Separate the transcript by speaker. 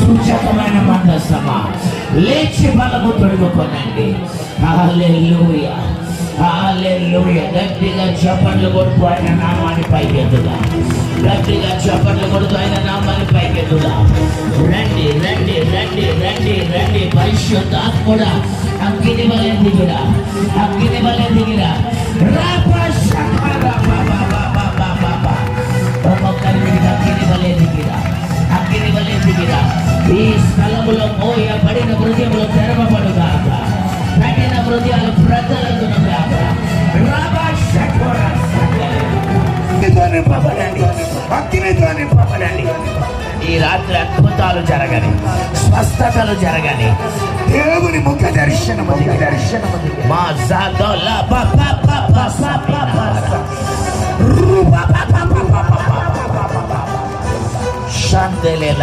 Speaker 1: సూచకమైన మందస్తమా లేచి బలము తొడుగుకోనండి. హల్లెలూయా, హల్లెలూయా. గట్టిగా చప్పట్లు కొడుతూ ఆయన నామాన్ని పైకెత్తుదా. గట్టిగా చప్పట్లు కొడుతూ ఆయన నామాన్ని పైకెత్తుదా. రండి రండి రండి రండి రండి. పరిశుద్ధాత్ముడా అగ్ని వలె దిగిరా, అగ్ని వలె దిగిరా. ఒక్కొక్కరి మీద అగ్ని వలె దిగిరా, అగ్ని వలె దిగిరా. ఈ స్థలములో మోయబడిన హృదయములు తెరవబడుగాక, కఠిన హృదయాలు ప్రజలగునుగాక. ఈ రాత్రి అద్భుతాలు జరగని, స్వస్థతలు జరగని.
Speaker 2: దేవుని ముఖ దర్శనము
Speaker 1: మా జాదోల శాంతిలేల